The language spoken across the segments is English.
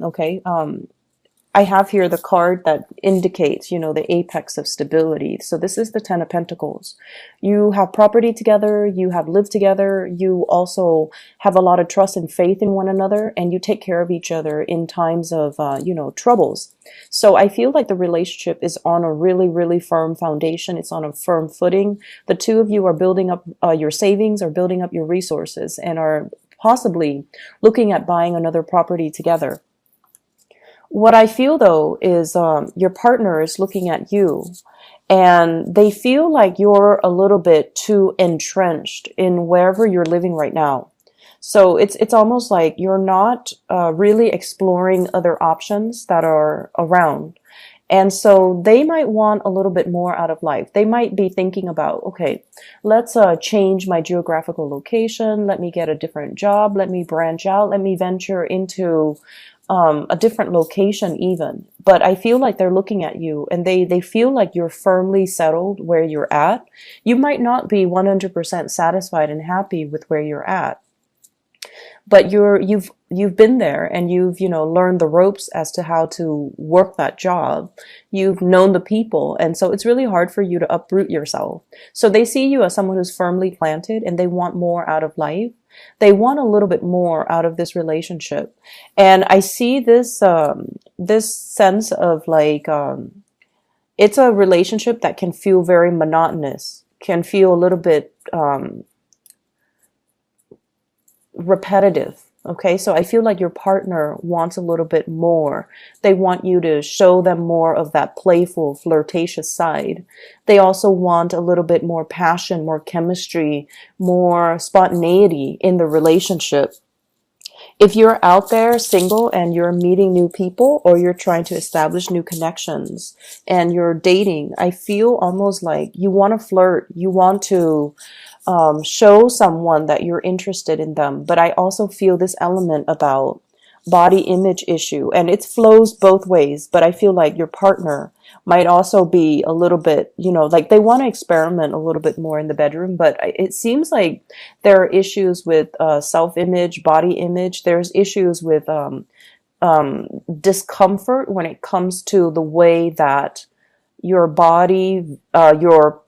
Okay. I have here the card that indicates, the apex of stability. So this is the Ten of Pentacles. You have property together, you have lived together, you also have a lot of trust and faith in one another, and you take care of each other in times of, troubles. So I feel like the relationship is on a really, really firm foundation. It's on a firm footing. The two of you are building up your savings, or building up your resources, and are possibly looking at buying another property together. What I feel though is your partner is looking at you, and they feel like you're a little bit too entrenched in wherever you're living right now. So it's almost like you're not really exploring other options that are around. And so they might want a little bit more out of life. They might be thinking about, okay, let's change my geographical location. Let me get a different job. Let me branch out. Let me venture into a different location even. But I feel like they're looking at you, and they feel like you're firmly settled where you're at. You might not be 100% satisfied and happy with where you're at, but you've been there, and you've learned the ropes as to how to work that job. You've known the people, and so it's really hard for you to uproot yourself. So they see you as someone who's firmly planted, and they want more out of life. They want a little bit more out of this relationship. And I see this sense of like it's a relationship that can feel very monotonous, can feel a little bit repetitive. Okay, so I feel like your partner wants a little bit more. They want you to show them more of that playful, flirtatious side. They also want a little bit more passion, more chemistry, more spontaneity in the relationship. If you're out there single and you're meeting new people, or you're trying to establish new connections and you're dating, I feel almost like you want to flirt. You want to show someone that you're interested in them. But I also feel this element about body image issue, and it flows both ways. But I feel like your partner might also be a little bit, like they want to experiment a little bit more in the bedroom. But it seems like there are issues with self-image, body image. There's issues with discomfort when it comes to the way that your body, the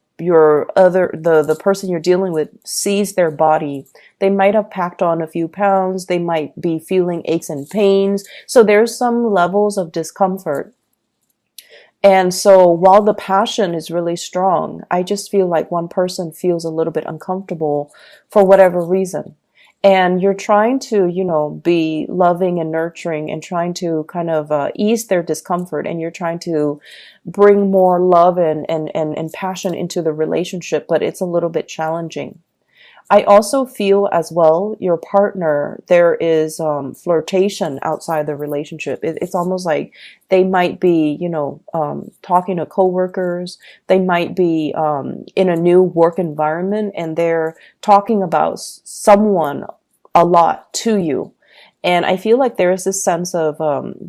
person you're dealing with sees their body. They might have packed on a few pounds. They might be feeling aches and pains. So there's some levels of discomfort. And so while the passion is really strong, I just feel like one person feels a little bit uncomfortable for whatever reason. And you're trying to, be loving and nurturing, and trying to kind of ease their discomfort. And you're trying to bring more love and passion into the relationship, but it's a little bit challenging. I also feel as well, your partner, there is flirtation outside the relationship. It's almost like they might be, talking to coworkers. They might be in a new work environment, and they're talking about someone a lot to you. And I feel like there is this sense of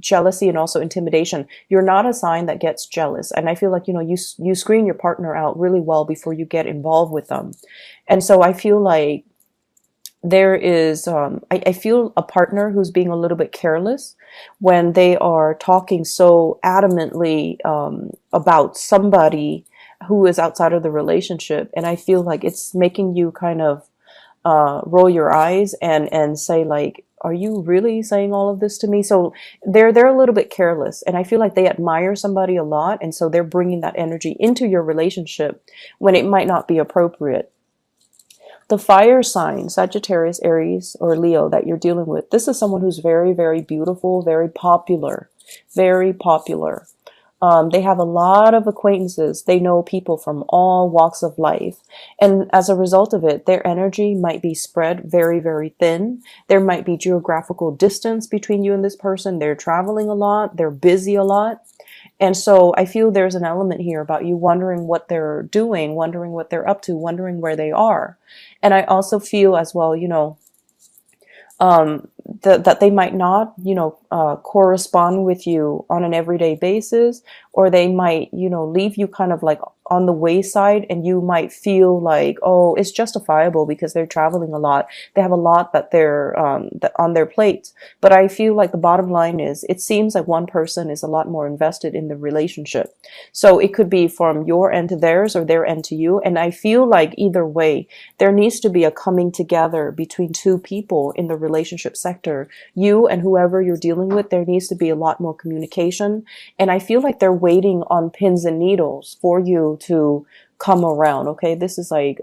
jealousy and also intimidation. You're not a sign that gets jealous. And I feel like, you screen your partner out really well before you get involved with them. And so I feel like there is, I feel a partner who's being a little bit careless when they are talking so adamantly about somebody who is outside of the relationship. And I feel like it's making you kind of roll your eyes and say like, are you really saying all of this to me? So they're a little bit careless, and I feel like they admire somebody a lot, and so they're bringing that energy into your relationship when it might not be appropriate. The fire sign, Sagittarius, Aries, or Leo that you're dealing with, this is someone who's very, very beautiful, very popular, very popular. They have a lot of acquaintances. They know people from all walks of life. And as a result of it, their energy might be spread very, very thin. There might be geographical distance between you and this person. They're traveling a lot. They're busy a lot. And so I feel there's an element here about you wondering what they're doing, wondering what they're up to, wondering where they are. And I also feel as well, that they might not, correspond with you on an everyday basis, or they might, leave you kind of like on the wayside, and you might feel like, oh, it's justifiable because they're traveling a lot. They have a lot that they're on their plate. But I feel like the bottom line is, it seems like one person is a lot more invested in the relationship. So it could be from your end to theirs or their end to you. And I feel like either way, there needs to be a coming together between two people in the relationship sector. You and whoever you're dealing with, there needs to be a lot more communication. And I feel like they're waiting on pins and needles for you to come around. Okay, this is like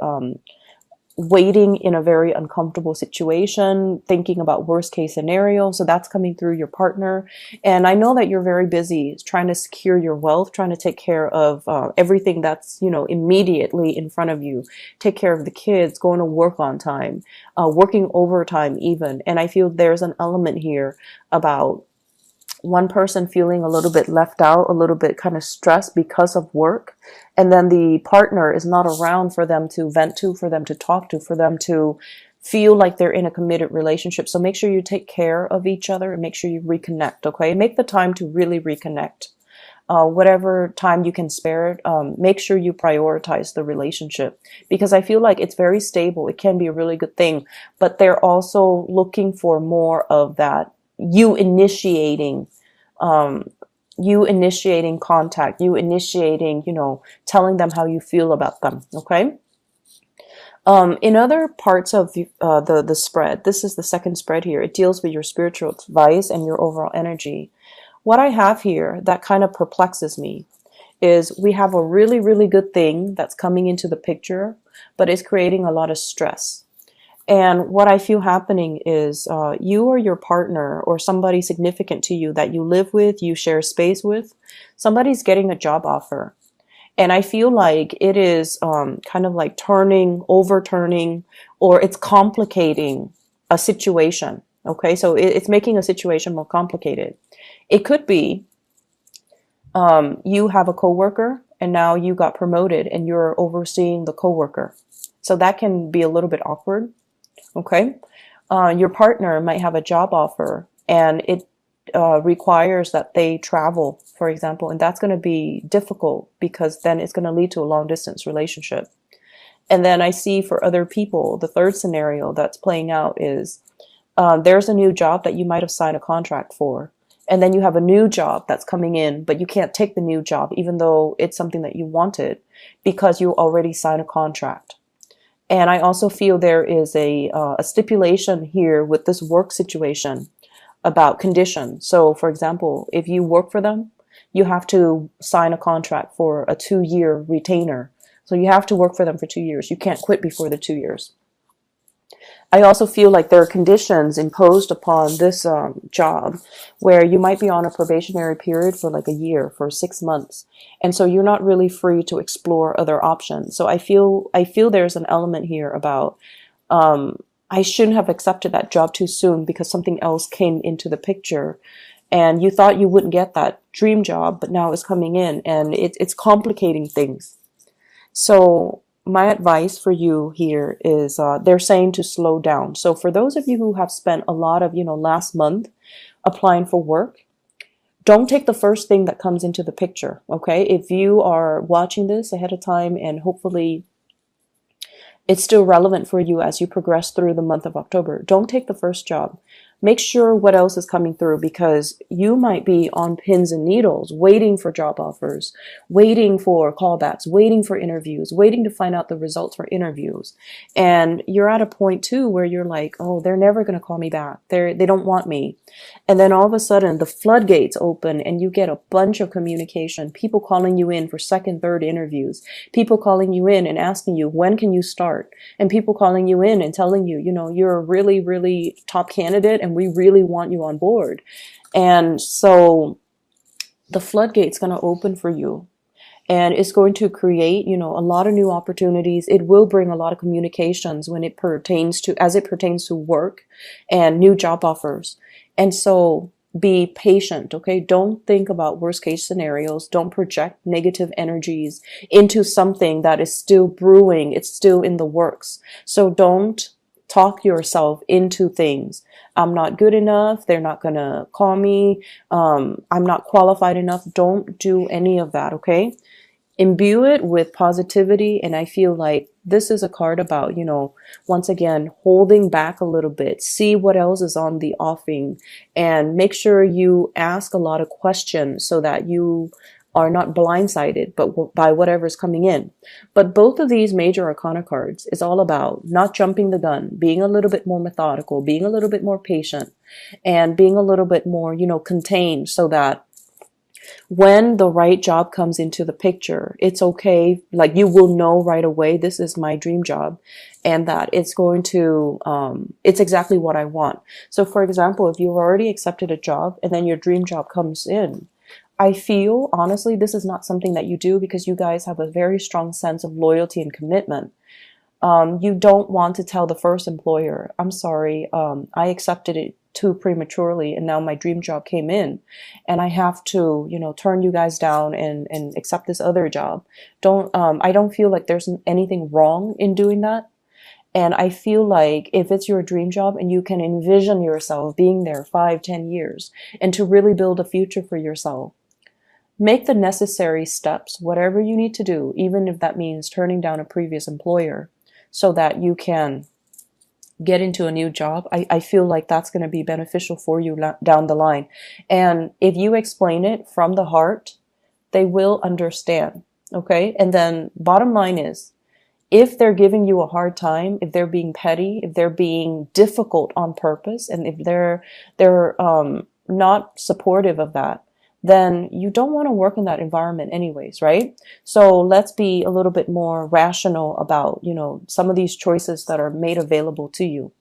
waiting in a very uncomfortable situation, thinking about worst case scenario. So that's coming through your partner. And I know that you're very busy trying to secure your wealth, trying to take care of everything that's, you know, immediately in front of you. Take care of the kids, going to work on time, working overtime even. And I feel there's an element here about one person feeling a little bit left out, a little bit kind of stressed because of work. And then the partner is not around for them to vent to, for them to talk to, for them to feel like they're in a committed relationship. So make sure you take care of each other and make sure you reconnect, okay? Make the time to really reconnect. Whatever time you can spare it, make sure you prioritize the relationship, because I feel like it's very stable. It can be a really good thing, but they're also looking for more of that you initiating contact, you initiating, you know, telling them how you feel about them. Okay. In other parts of the spread, this is the second spread here. It deals with your spiritual advice and your overall energy. What I have here that kind of perplexes me is we have a really, really good thing that's coming into the picture, but it's creating a lot of stress. And what I feel happening is you or your partner or somebody significant to you that you live with, you share space with, somebody's getting a job offer. And I feel like it is kind of like overturning, or it's complicating a situation. Okay, so it's making a situation more complicated. It could be you have a coworker and now you got promoted and you're overseeing the coworker. So that can be a little bit awkward. Okay. Your partner might have a job offer and it requires that they travel, for example, and that's going to be difficult because then it's going to lead to a long distance relationship. And then I see for other people, the third scenario that's playing out is there's a new job that you might have signed a contract for. And then you have a new job that's coming in, but you can't take the new job, even though it's something that you wanted, because you already signed a contract. And I also feel there is a stipulation here with this work situation about conditions. So, for example, if you work for them, you have to sign a contract for a 2-year retainer. So you have to work for them for 2 years. You can't quit before the 2 years. I also feel like there are conditions imposed upon this job where you might be on a probationary period for like a year, for 6 months. And so you're not really free to explore other options. So I feel there's an element here about I shouldn't have accepted that job too soon because something else came into the picture. And you thought you wouldn't get that dream job, but now it's coming in and it's complicating things. So my advice for you here is they're saying to slow down. So for those of you who have spent a lot of, last month applying for work, don't take the first thing that comes into the picture, okay? If you are watching this ahead of time and hopefully it's still relevant for you as you progress through the month of October, don't take the first job. Make sure what else is coming through, because you might be on pins and needles, waiting for job offers, waiting for callbacks, waiting for interviews, waiting to find out the results for interviews. And you're at a point too where you're like, oh, they're never going to call me back. They don't want me. And then all of a sudden the floodgates open and you get a bunch of communication, people calling you in for second, third interviews, people calling you in and asking you, when can you start? And people calling you in and telling you, you're a really, really top candidate and we really want you on board. And so the floodgate's going to open for you. And it's going to create, a lot of new opportunities. It will bring a lot of communications as it pertains to work and new job offers. And so be patient, okay? Don't think about worst case scenarios. Don't project negative energies into something that is still brewing. It's still in the works. So don't talk yourself into things. I'm not good enough. They're not going to call me. I'm not qualified enough. Don't do any of that, okay? imbue it with positivity. And I feel like this is a card about, once again, holding back a little bit, see what else is on the offing, and make sure you ask a lot of questions so that you are not blindsided but by whatever's coming in. But both of these major arcana cards is all about not jumping the gun, being a little bit more methodical, being a little bit more patient, and being a little bit more, contained, so that when the right job comes into the picture, it's okay. Like, you will know right away, this is my dream job, and that it's going to, it's exactly what I want. So for example, if you've already accepted a job and then your dream job comes in, I feel, honestly, this is not something that you do because you guys have a very strong sense of loyalty and commitment. You don't want to tell the first employer, I'm sorry, I accepted it too prematurely and now my dream job came in and I have to, turn you guys down and accept this other job. I don't feel like there's anything wrong in doing that. And I feel like if it's your dream job and you can envision yourself being there 5-10 years and to really build a future for yourself, make the necessary steps, whatever you need to do, even if that means turning down a previous employer, so that you can get into a new job. I feel like that's going to be beneficial for you down the line. And if you explain it from the heart, they will understand. Okay. And then bottom line is, if they're giving you a hard time, if they're being petty, if they're being difficult on purpose, and if they're not supportive of that, then you don't want to work in that environment anyways, right? So let's be a little bit more rational about, some of these choices that are made available to you.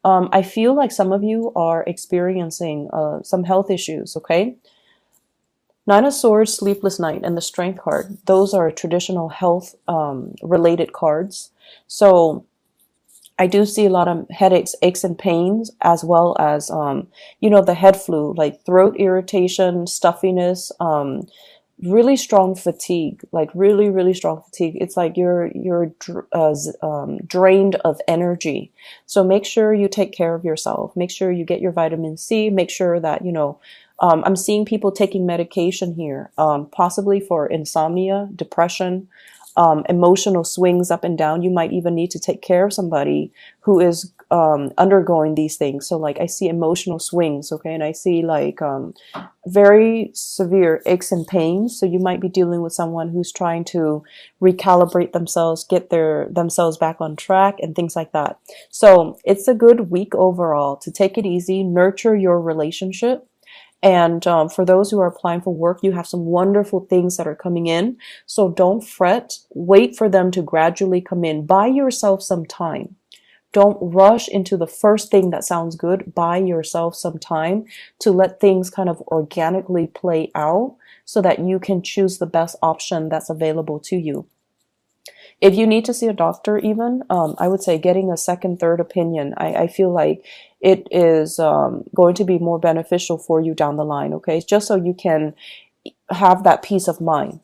I feel like some of you are experiencing some health issues, okay? Nine of Swords, Sleepless Night, and the Strength card. Those are traditional health related cards. So I do see a lot of headaches, aches, and pains, as well as, the head flu, like throat irritation, stuffiness, really strong fatigue, like really, really strong fatigue. It's like you're drained of energy. So make sure you take care of yourself. Make sure you get your vitamin C. Make sure that, I'm seeing people taking medication here, possibly for insomnia, depression, emotional swings up and down. You might even need to take care of somebody who is undergoing these things. So like I see emotional swings, okay, and I see like very severe aches and pains. So you might be dealing with someone who's trying to recalibrate themselves, get themselves back on track, and things like that. So it's a good week overall to take it easy, nurture your relationship. And for those who are applying for work, you have some wonderful things that are coming in. So don't fret. Wait for them to gradually come in. Buy yourself some time. Don't rush into the first thing that sounds good. Buy yourself some time to let things kind of organically play out so that you can choose the best option that's available to you. If you need to see a doctor even, I would say getting a second, third opinion. I feel like it is going to be more beneficial for you down the line, okay? Just so you can have that peace of mind.